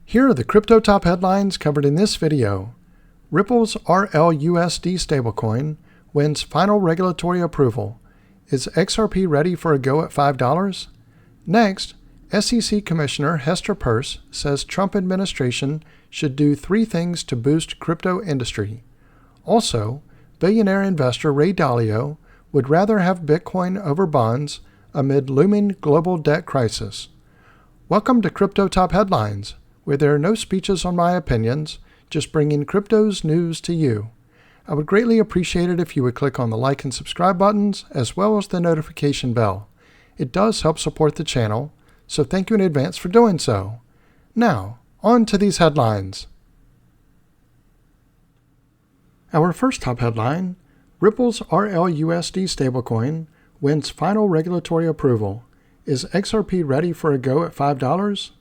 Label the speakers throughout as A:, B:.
A: Here are the crypto top headlines covered in this video. Ripple's RLUSD stablecoin wins final regulatory approval. Is XRP ready for a go at $5? Next, SEC Commissioner Hester Peirce says Trump administration should do 3 things to boost crypto industry. Also, billionaire investor Ray Dalio would rather have Bitcoin over bonds amid looming global debt crisis. Welcome to Crypto Top Headlines, where there are no speeches on my opinions, just bringing crypto's news to you. I would greatly appreciate it if you would click on the like and subscribe buttons, as well as the notification bell. It does help support the channel, so thank you in advance for doing so. Now, on to these headlines. Our first top headline, Ripple's RLUSD stablecoin wins final regulatory approval. Is XRP ready for a go at $5?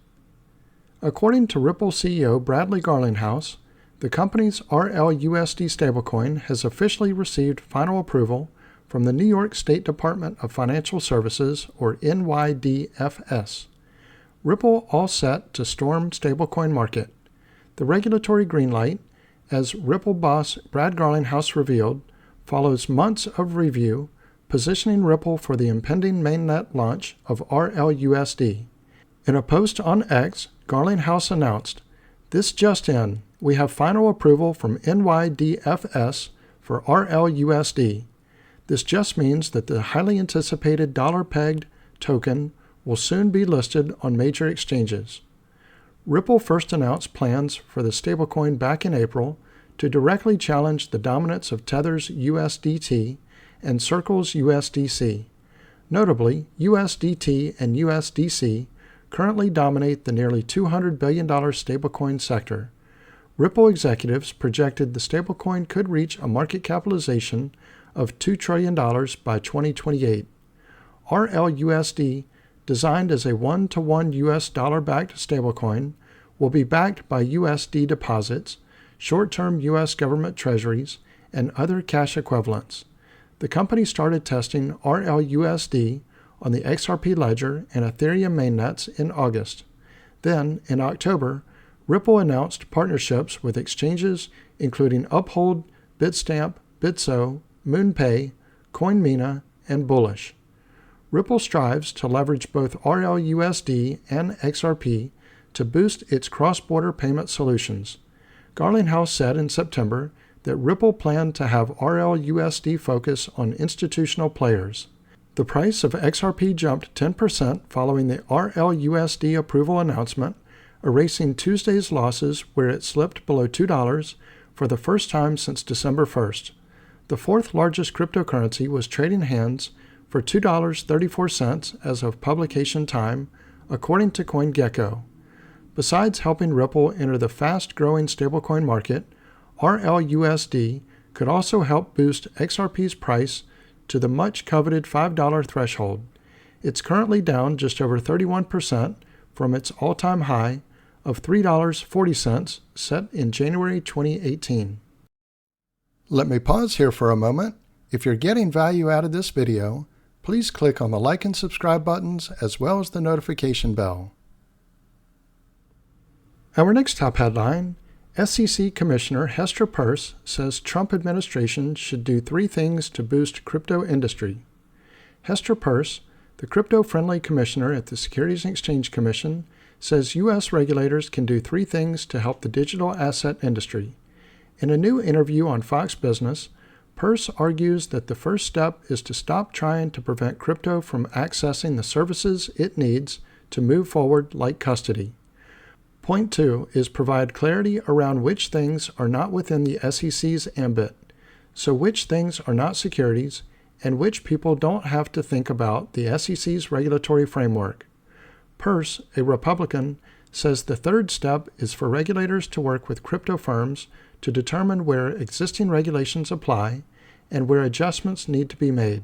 A: According to Ripple CEO Bradley Garlinghouse, the company's RLUSD stablecoin has officially received final approval from the New York State Department of Financial Services, or NYDFS. Ripple all set to storm stablecoin market. The regulatory green light, as Ripple boss Brad Garlinghouse revealed, follows months of review, positioning Ripple for the impending mainnet launch of RLUSD. In a post on X, Garlinghouse announced, "This just in, we have final approval from NYDFS for RLUSD. This just means that the highly anticipated dollar-pegged token will soon be listed on major exchanges." Ripple first announced plans for the stablecoin back in April to directly challenge the dominance of Tether's USDT and Circle's USDC. Notably, USDT and USDC currently dominate the nearly $200 billion stablecoin sector. Ripple executives projected the stablecoin could reach a market capitalization of $2 trillion by 2028. RLUSD, designed as a 1-to-1 US dollar-backed stablecoin, will be backed by USD deposits, short-term US government treasuries, and other cash equivalents. The company started testing RLUSD on the XRP ledger and Ethereum mainnets in August. Then, in October, Ripple announced partnerships with exchanges including Uphold, Bitstamp, Bitso, MoonPay, CoinMina, and Bullish. Ripple strives to leverage both RLUSD and XRP to boost its cross-border payment solutions. Garlinghouse said in September that Ripple planned to have RLUSD focus on institutional players. The price of XRP jumped 10% following the RLUSD approval announcement, erasing Tuesday's losses where it slipped below $2 for the first time since December 1st. The fourth largest cryptocurrency was trading hands for $2.34 as of publication time, according to CoinGecko. Besides helping Ripple enter the fast-growing stablecoin market, RLUSD could also help boost XRP's price to the much-coveted $5 threshold. It's currently down just over 31% from its all-time high of $3.40 set in January 2018. Let me pause here for a moment. If you're getting value out of this video, please click on the like and subscribe buttons as well as the notification bell. Our next top headline, SEC Commissioner Hester Peirce says Trump administration should do 3 things to boost crypto industry. Hester Peirce, the crypto-friendly commissioner at the Securities and Exchange Commission, says U.S. regulators can do 3 things to help the digital asset industry. In a new interview on Fox Business, Peirce argues that the first step is to stop trying to prevent crypto from accessing the services it needs to move forward, like custody. Point 2 is provide clarity around which things are not within the SEC's ambit, so which things are not securities, and which people don't have to think about the SEC's regulatory framework. Peirce, a Republican, says the third step is for regulators to work with crypto firms to determine where existing regulations apply and where adjustments need to be made.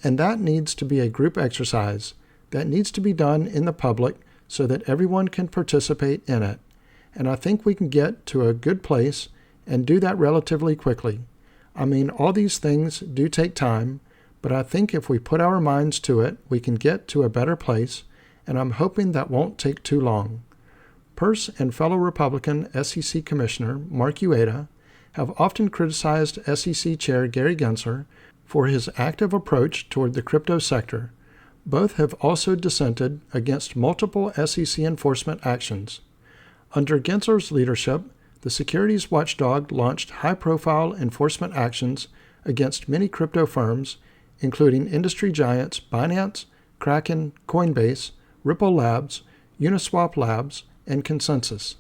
A: And that needs to be a group exercise that needs to be done in the public so that everyone can participate in it. And I think we can get to a good place and do that relatively quickly. I mean, all these things do take time, but I think if we put our minds to it, we can get to a better place, and I'm hoping that won't take too long. Peirce and fellow Republican SEC Commissioner Mark Ueda have often criticized SEC Chair Gary Gensler for his active approach toward the crypto sector. Both have also dissented against multiple SEC enforcement actions. Under Gensler's leadership, the securities watchdog launched high-profile enforcement actions against many crypto firms, including industry giants Binance, Kraken, Coinbase, Ripple Labs, Uniswap Labs, and Consensus.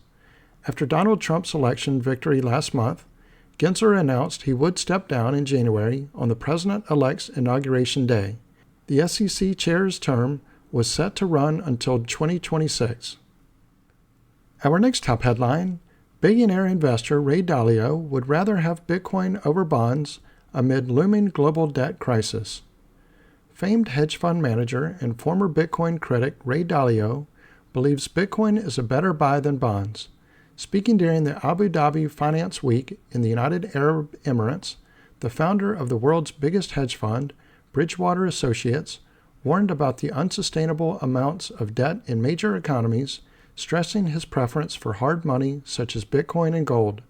A: After Donald Trump's election victory last month, Gensler announced he would step down in January on the president-elect's inauguration day. The SEC chair's term was set to run until 2026. Our next top headline: billionaire investor Ray Dalio would rather have Bitcoin over bonds amid looming global debt crisis. Famed hedge fund manager and former Bitcoin critic Ray Dalio believes Bitcoin is a better buy than bonds. Speaking during the Abu Dhabi Finance Week in the United Arab Emirates, the founder of the world's biggest hedge fund, Bridgewater Associates, warned about the unsustainable amounts of debt in major economies, stressing his preference for hard money such as Bitcoin and gold.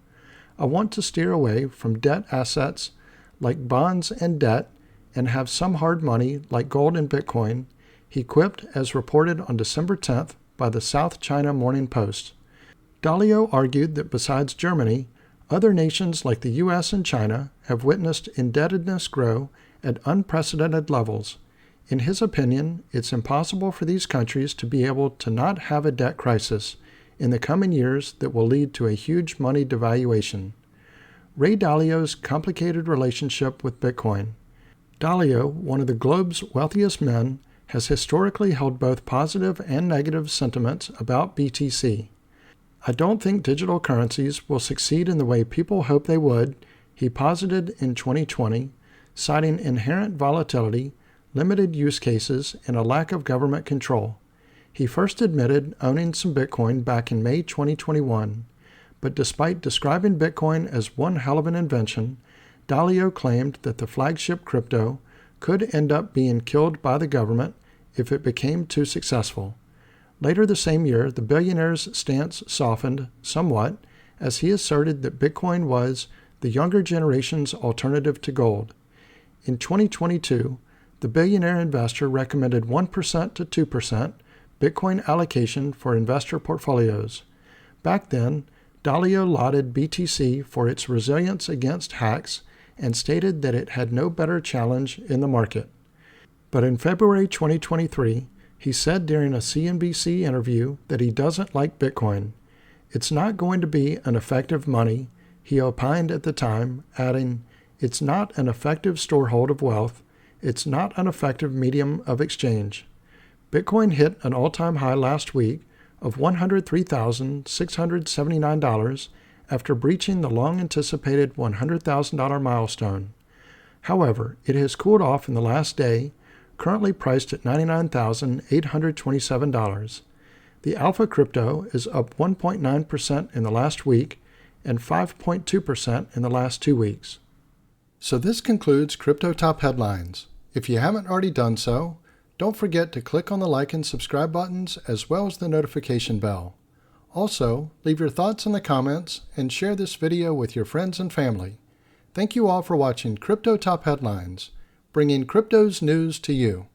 A: "I want to steer away from debt assets like bonds and debt and have some hard money like gold and Bitcoin," he quipped, as reported on December 10th by the South China Morning Post. Dalio argued that besides Germany, other nations like the U.S. and China have witnessed indebtedness grow at unprecedented levels. In his opinion, it's impossible for these countries to be able to not have a debt crisis in the coming years that will lead to a huge money devaluation. Ray Dalio's complicated relationship with Bitcoin. Dalio, one of the globe's wealthiest men, has historically held both positive and negative sentiments about BTC. "I don't think digital currencies will succeed in the way people hope they would," he posited in 2020, citing inherent volatility, limited use cases, and a lack of government control. He first admitted owning some Bitcoin back in May 2021, but despite describing Bitcoin as one hell of an invention, Dalio claimed that the flagship crypto could end up being killed by the government if it became too successful. Later the same year, the billionaire's stance softened somewhat as he asserted that Bitcoin was the younger generation's alternative to gold. In 2022, the billionaire investor recommended 1% to 2% Bitcoin allocation for investor portfolios. Back then, Dalio lauded BTC for its resilience against hacks and stated that it had no better challenge in the market. But in February 2023, he said during a CNBC interview that he doesn't like Bitcoin. "It's not going to be an effective money," he opined at the time, adding, "It's not an effective storehold of wealth. It's not an effective medium of exchange." Bitcoin hit an all-time high last week of $103,679 after breaching the long-anticipated $100,000 milestone. However, it has cooled off in the last day, currently priced at $99,827. The alpha crypto is up 1.9% in the last week and 5.2% in the last 2 weeks. So this concludes Crypto Top Headlines. If you haven't already done so, don't forget to click on the like and subscribe buttons as well as the notification bell. Also, leave your thoughts in the comments and share this video with your friends and family. Thank you all for watching Crypto Top Headlines, bringing crypto's news to you.